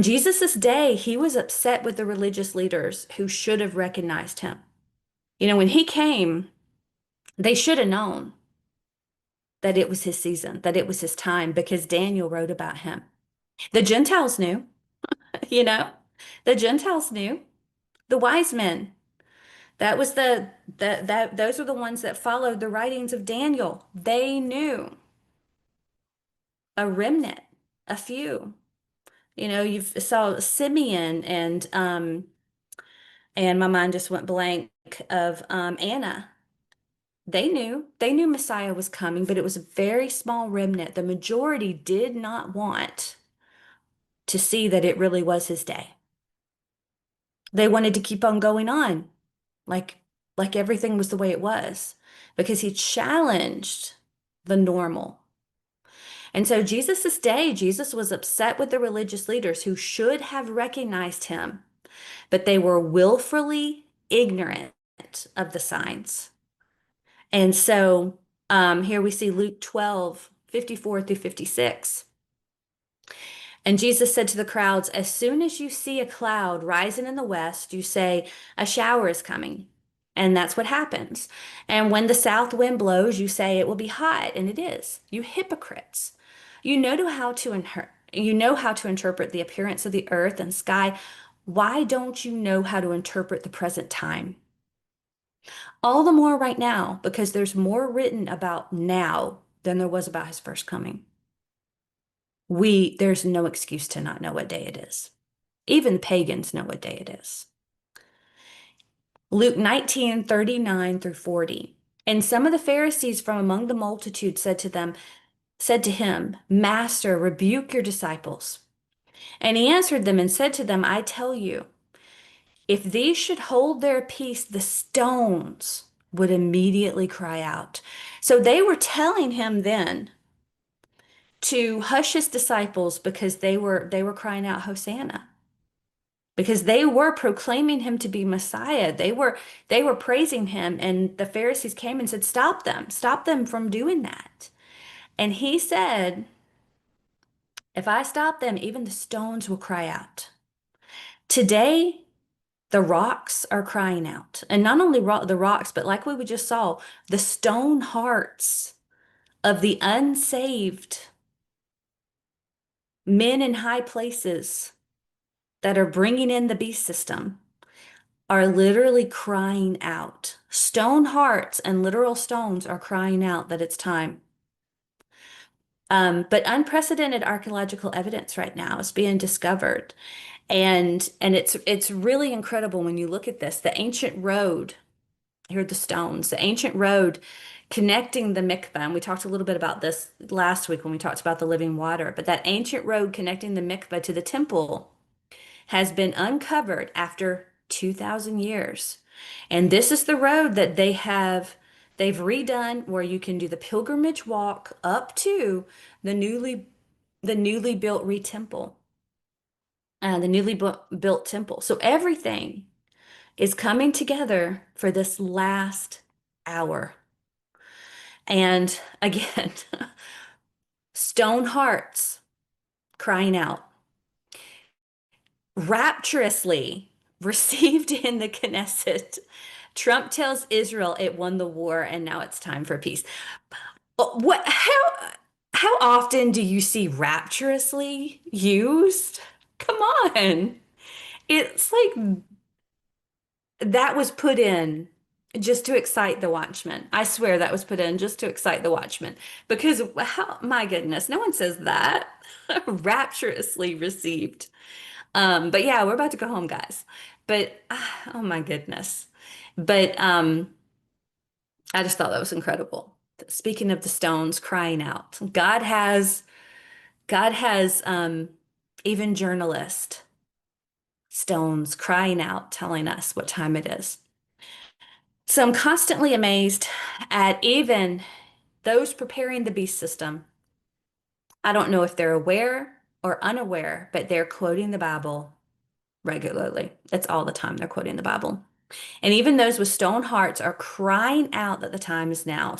Jesus' day, he was upset with the religious leaders who should have recognized him. When he came, they should have known that it was his season, that it was his time, because Daniel wrote about him. The Gentiles knew, you know, the Gentiles knew. The wise men, that was those were the ones that followed the writings of Daniel. They knew a remnant, a few. You saw Simeon and my mind just went blank of Anna. They knew Messiah was coming, but it was a very small remnant. The majority did not want to see that it really was his day. They wanted to keep on going on like like everything was the way it was because he challenged the normal. And so Jesus's day, Jesus was upset with the religious leaders who should have recognized him, but they were willfully ignorant of the signs. And so here we see Luke 12:54 through 56. And Jesus said to the crowds, as soon as you see a cloud rising in the west, you say, a shower is coming. And that's what happens. And when the south wind blows, you say it will be hot, and it is. You hypocrites. You know how to interpret the appearance of the earth and sky. Why don't you know how to interpret the present time? All the more right now, because there's more written about now than there was about his first coming. There's no excuse to not know what day it is. Even pagans know what day it is. Luke 19:39 through 40. And some of the Pharisees from among the multitude said to him, Master, rebuke your disciples. And he answered them and said to them, I tell you, if these should hold their peace, the stones would immediately cry out. So they were telling him then to hush his disciples because they were crying out Hosanna. Because they were proclaiming him to be Messiah. They were praising him, and the Pharisees came and said, stop them from doing that. And he said, if I stop them, even the stones will cry out. Today, the rocks are crying out. And not only the rocks, but like we just saw, the stone hearts of the unsaved men in high places that are bringing in the beast system are literally crying out. Stone hearts and literal stones are crying out that it's time. But unprecedented archaeological evidence right now is being discovered. And it's really incredible when you look at this. The ancient road, here are the stones, the ancient road connecting the mikvah, and we talked a little bit about this last week when we talked about the living water, but that ancient road connecting the mikvah to the temple has been uncovered after 2,000 years. And this is the road that they've redone where you can do the pilgrimage walk up to the newly built re-temple, the built temple. So everything is coming together for this last hour. And again, stone hearts crying out, rapturously received in the Knesset. Trump tells Israel it won the war and now it's time for peace. What, how often do you see rapturously used? Come on. It's like that was put in just to excite the watchman. I swear that was put in just to excite the watchman. Because my goodness, no one says that. Rapturously received. But yeah, we're about to go home, guys. But oh my goodness. But I just thought that was incredible. Speaking of the stones crying out, God has even journalist stones crying out, telling us what time it is. So I'm constantly amazed at even those preparing the beast system. I don't know if they're aware or unaware, but they're quoting the Bible regularly. It's all the time they're quoting the Bible. And even those with stone hearts are crying out that the time is now.